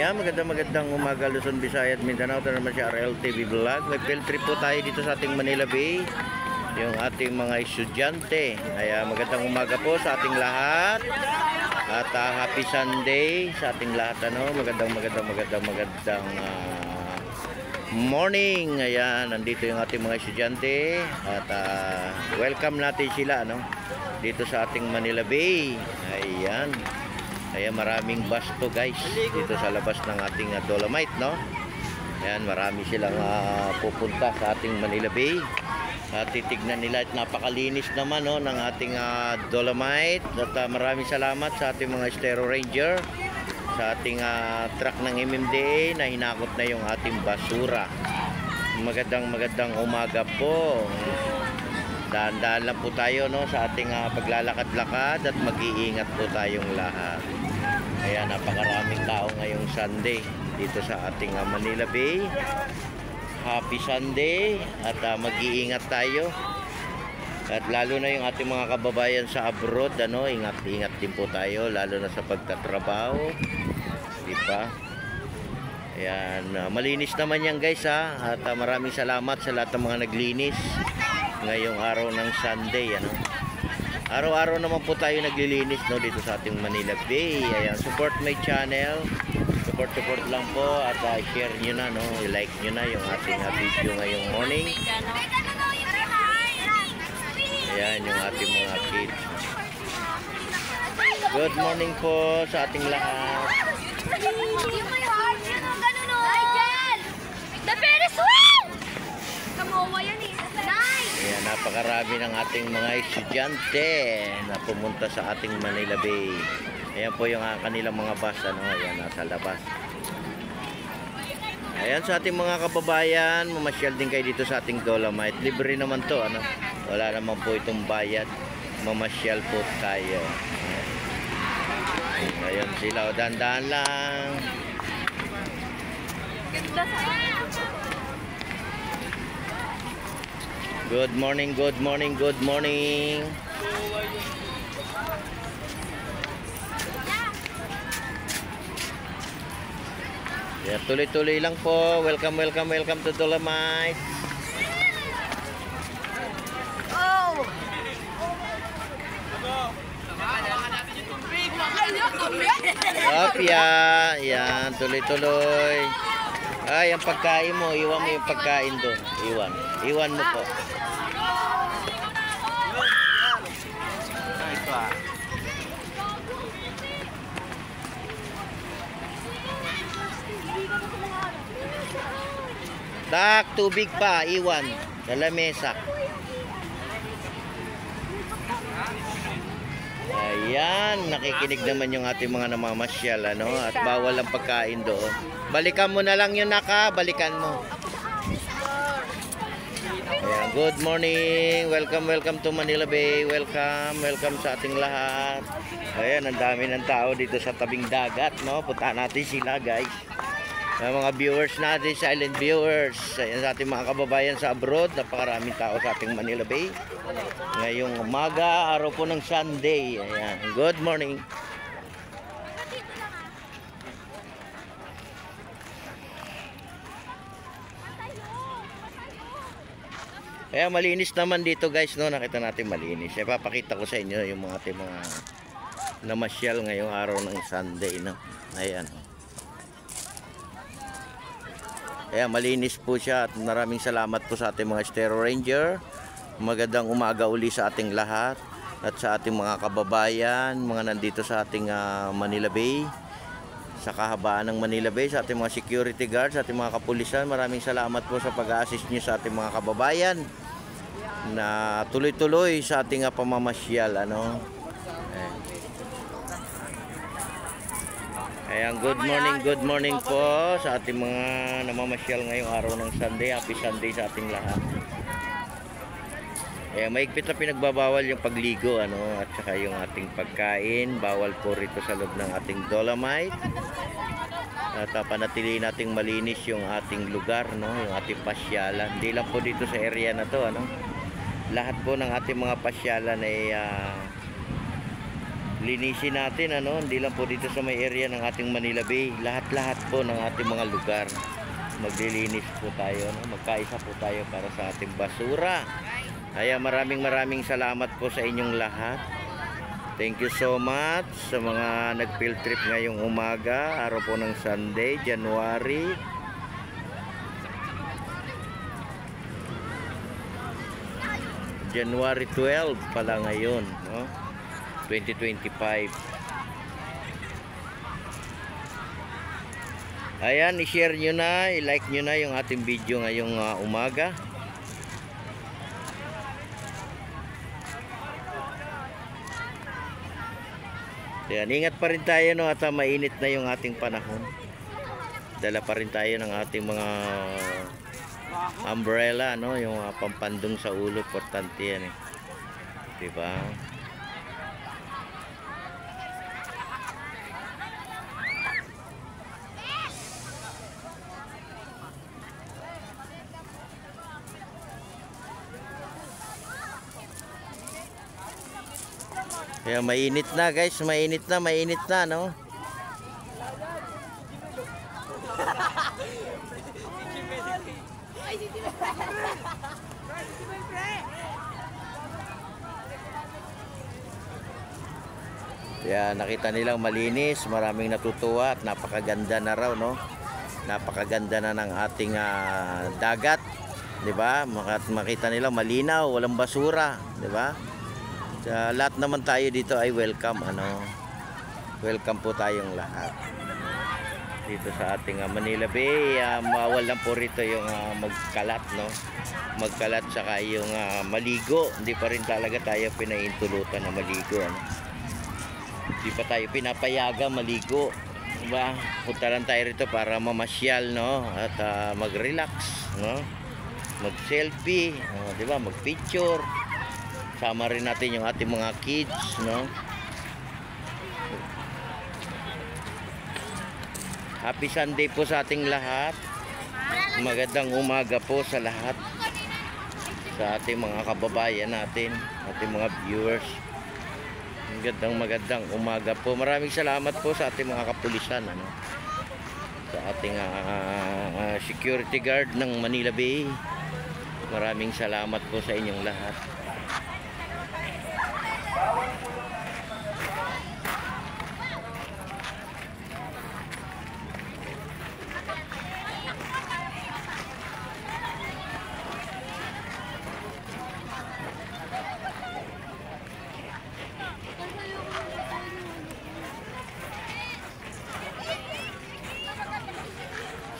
Ayan, magandang umaga Luzon, Visayas, Mindanao. Ito naman si RLTV Vlog. May field trip po tayo dito sa ating Manila Bay, yung ating mga estudyante. Ayan, magandang umaga po sa ating lahat. At happy Sunday sa ating lahat. Magandang morning. Ayan, nandito yung ating mga estudyante. At welcome natin sila dito sa ating Manila Bay. Ayan. Ayan, maraming bus to guys dito sa labas ng ating Dolomite, Ayan, marami silang pupunta sa ating Manila Bay. At titignan nila at napakalinis naman ng ating Dolomite. At maraming salamat sa ating mga Estero Ranger, sa ating truck ng MMDA na hinakot na yung ating basura. Magandang umaga po. Dahan-dahan lang po tayo sa ating paglalakad-lakad at mag-iingat po tayong lahat. Ayan, napakaraming tao ngayong Sunday dito sa ating Manila Bay. Happy Sunday at mag-iingat tayo. At lalo na yung ating mga kababayan sa abroad, ingat-ingat din po tayo lalo na sa pagtatrabaho. Di ba? Ayan, malinis naman yan guys at maraming salamat sa lahat ng mga naglinis ngayong araw ng Sunday. Araw-araw naman po tayo naglilinis dito sa ating Manila Bay. Ayan, support my channel. Support lang po at share nyo na, i-like nyo na yung ating video ngayong morning. Ayan, yung ating mga kids. Good morning po sa ating lahat. Ayan, napakarami ng ating mga estudyante na pumunta sa ating Manila Bay. Ayan po yung kanilang mga bus, ayan, nasa labas. Ayan, sa ating mga kababayan, mamasyal din kayo dito sa ating Dolomite. Libre naman to, wala naman po itong bayad. Mamasyal po tayo. Ayan sila, dahan-dahan lang. Good morning. Yeah, tuloy-tuloy lang po. Welcome to Dolomite. Opya, yan, tuloy-tuloy. Ay, ang pagkain mo, iwan mo yung pagkain doon. Iwan mo po. Tak, tubig pa, iwan sa lamesa. Ayan, nakikinig naman yung ating mga namamasyal, at bawal ang pagkain doon. Balikan mo na lang yun, balikan mo. Ayan, good morning. Welcome to Manila Bay. Welcome sa ating lahat. Ayan, ang dami ng tao dito sa tabing dagat, Puntahan natin sila, guys. Mga viewers natin, silent viewers. Ayan, sa ating mga kababayan sa abroad, napakaraming tao sa ating Manila Bay. Ngayong umaga, araw po ng Sunday. Ayan, good morning. Kaya malinis naman dito guys, nakita natin malinis. Papakita ko sa inyo yung mga ating mga namasyal ngayong araw ng Sunday, Ayan. Kaya malinis po siya at maraming salamat po sa ating mga Estero Ranger. Magandang umaga uli sa ating lahat at sa ating mga kababayan, mga nandito sa ating Manila Bay, sa kahabaan ng Manila Bay, sa ating mga security guards, sa ating mga kapulisan. Maraming salamat po sa pag-assist nyo sa ating mga kababayan na tuloy-tuloy sa ating pamamasyal, Ayan, good morning po sa ating mga namamasyal ngayong araw ng Sunday. Happy Sunday sa ating lahat. Ayan, mahigpit na pinagbabawal yung pagligo, at saka yung ating pagkain. Bawal po rito sa loob ng ating Dolomite. At panatilihin nating malinis yung ating lugar, yung ating pasyalan. Hindi lang po dito sa area na to, lahat po ng ating mga pasyalan ay linisin natin, ano, hindi lang po dito sa may area ng ating Manila Bay, lahat-lahat po ng ating mga lugar maglilinis po tayo, no? Magkaisa po tayo para sa ating basura. Kaya maraming salamat po sa inyong lahat. Thank you so much sa mga nag-field trip ngayong umaga, araw po ng Sunday, January 12 pala ngayon, no? 2025. Ayan, i-share nyo na, i-like nyo na yung ating video ngayong umaga. Ayan, ingat pa rin tayo, no, at mainit na yung ating panahon. Dala pa rin tayo ng ating mga umbrella, no, yung pampandong sa ulo, importante yan, eh. Diba? Kaya mainit na, guys, mainit na, no? Kaya nakita nilang malinis, maraming natutuwa at napakaganda na raw, no? Napakaganda na ng ating dagat, 'di ba? Makita nila malinaw, walang basura, 'di ba? Sa lahat naman tayo dito ay welcome, ano? Welcome po tayong lahat. Dito sa ating Manila Bay, mawal lang po rito yung magkalat, no? Magkalat saka yung maligo. Hindi pa rin talaga tayo pinaintulutan na maligo, ano? Hindi pa tayo pinapayaga maligo, diba? Punta lang tayo rito para mamasyal, no? At mag-relax, no? Mag-selfie, diba? Mag-picture. Sama rin natin yung ating mga kids, no? Happy Sunday po sa ating lahat. Magandang umaga po sa lahat, sa ating mga kababayan natin, ating mga viewers. Magandang umaga po. Maraming salamat po sa ating mga kapulisan, ano? Sa ating security guard ng Manila Bay. Maraming salamat po sa inyong lahat.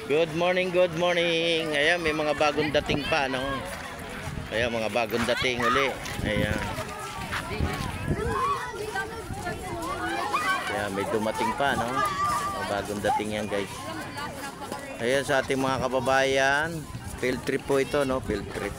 Good morning, good morning. Ayan, may mga bagong dating pa, no? Kaya mga bagong dating uli. Ayan. Kaya may dumating pa, no? Mga bagong dating yan, guys. Ayan, sa ating mga kababayan, field trip po ito, no? Field trip.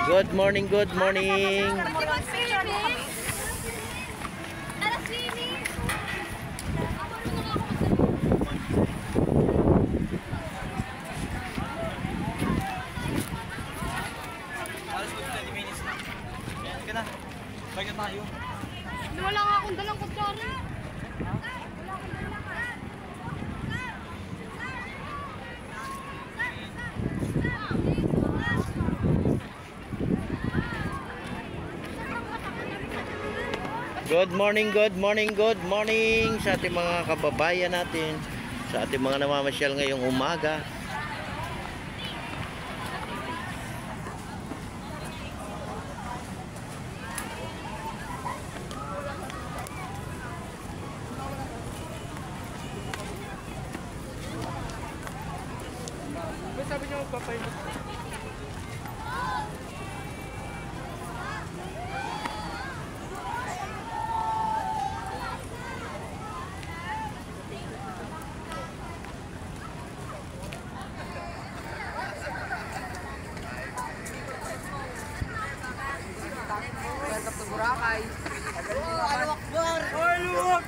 Good morning, good morning. Wala nga akong dalang kutsara. Good morning, good morning, good morning sa ating mga kababayan natin, sa ating mga namamasyal ngayong umaga. Sabi niyo magpapahinga. Sakay. Oh, alwak bar! Oh, alwak!